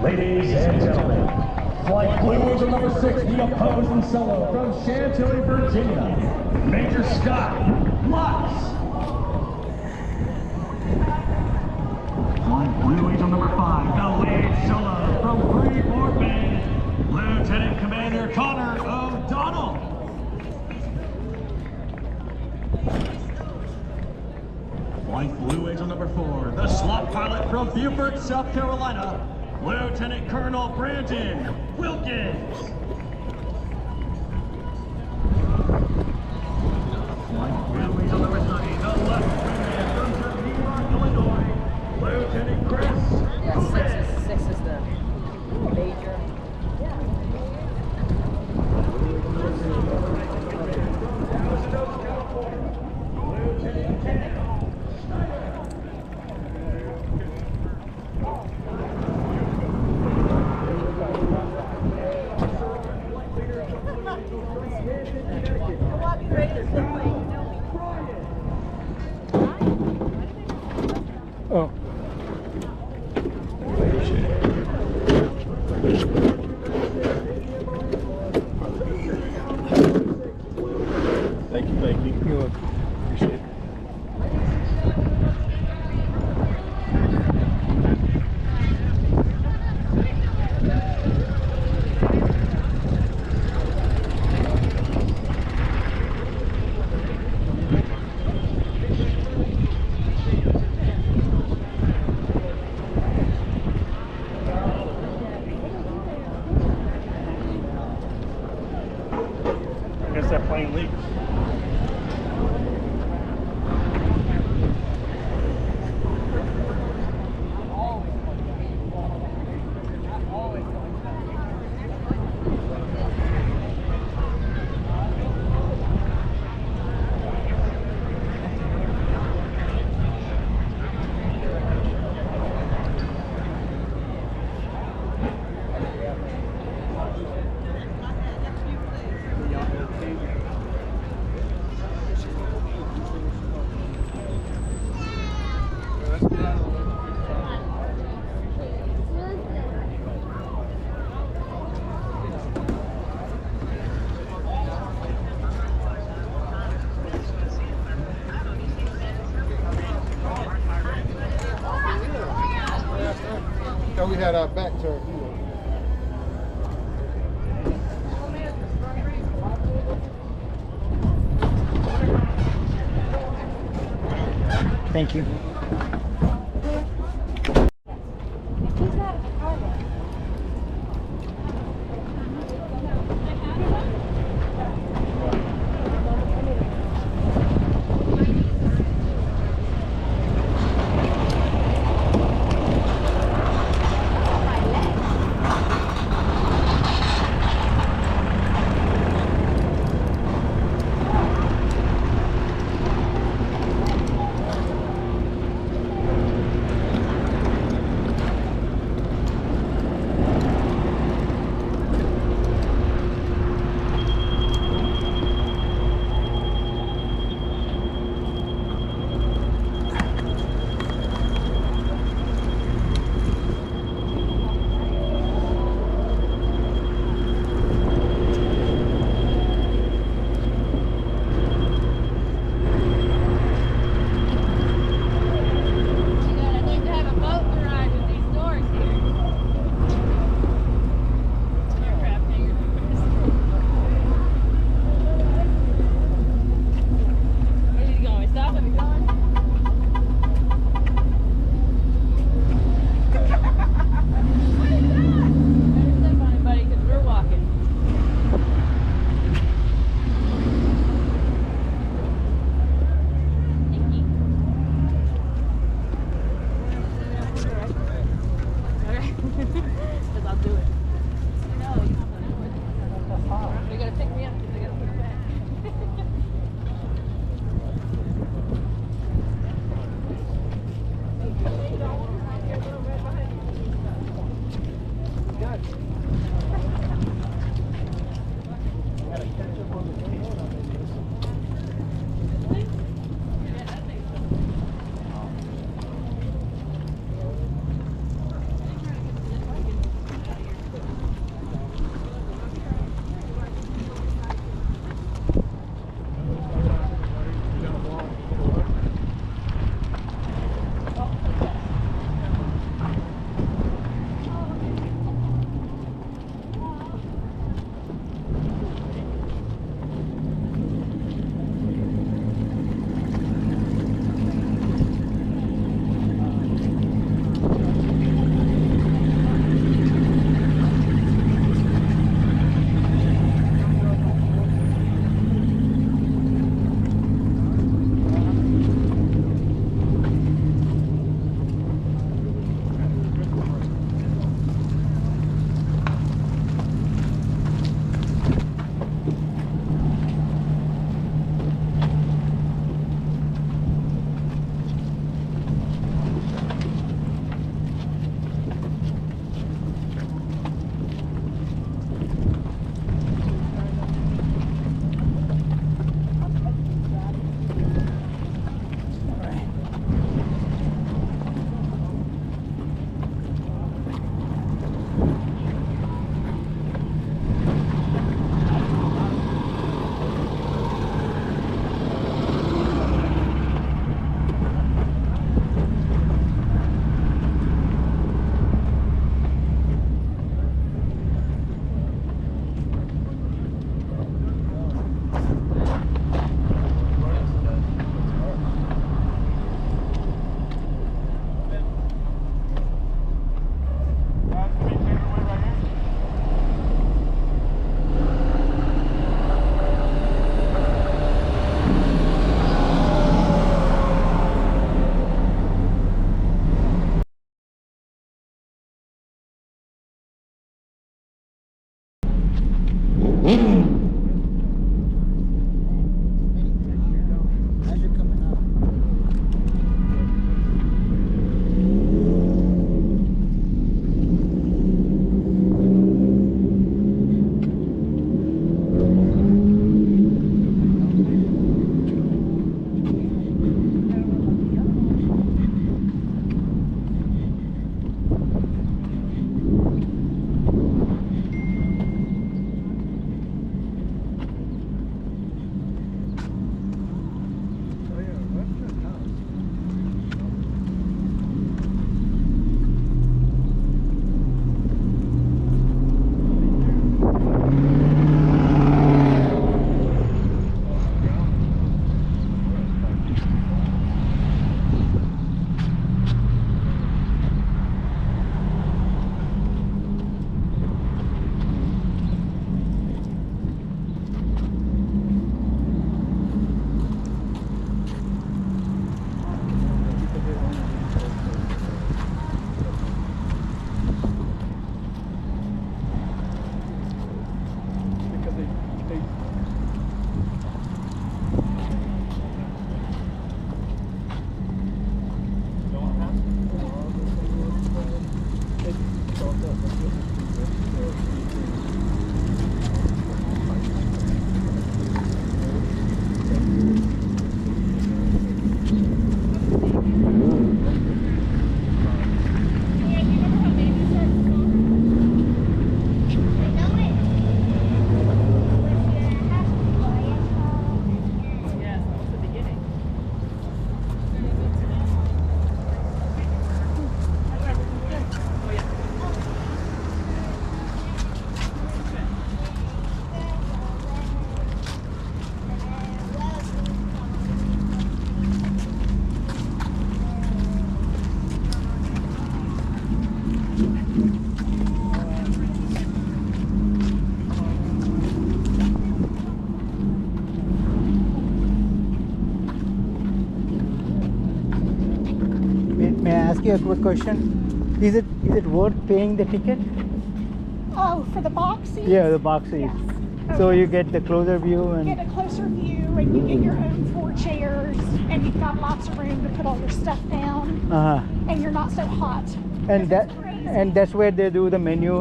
Ladies and gentlemen, Flight Blue Angel number 6, the opposing solo from Chantilly, Virginia, Major Scott Lutz. Flight Blue Angel number 5, the lead solo from Freeport, Maine, Lieutenant Commander Connor O'Donnell. Flight Blue Angel number 4, the slot pilot from Beaufort, South Carolina, Lieutenant Colonel Brandon Wilkins. Flight Blue Angel number 30, the left wingman from Turkey Rock, Illinois, Lieutenant Chris. Yeah, six is the major. Lieutenant Ken. Oh. Thank you. You're welcome. Appreciate it. I guess that plane leaks. We had our back turned. Thank you. ask you a quick question? Is it worth paying the ticket? Oh, for the box seats? Yeah, the box seats. Yes. So you get the closer view You and get a closer view, and you get your own 4 chairs, and you've got lots of room to put all your stuff down, and you're not so hot. and Because that it's crazy. and that's where they do the menu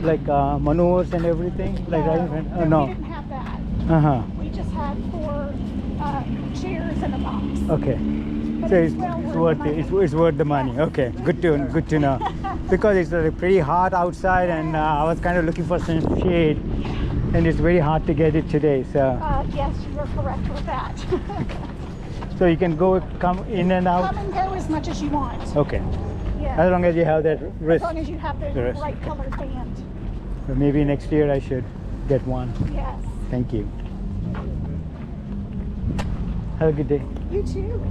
like maneuvers and everything. Like No, no. we didn't have that. We just had 4 chairs and a box. Okay. But So it's it's, well it's worth worth the it. It's, money. it's worth the money. Yes. Okay, good to know. Because it's pretty hot outside, and I was kind of looking for some shade, and it's very hard to get it today. So Yes, you are correct with that. so you can come in and out. Come and go as much as you want. Okay, Yeah. as long as you have that As wrist. long as you have the Wrist. right colored band. So maybe next year I should get one. Yes. Thank you. Have a good day. You too.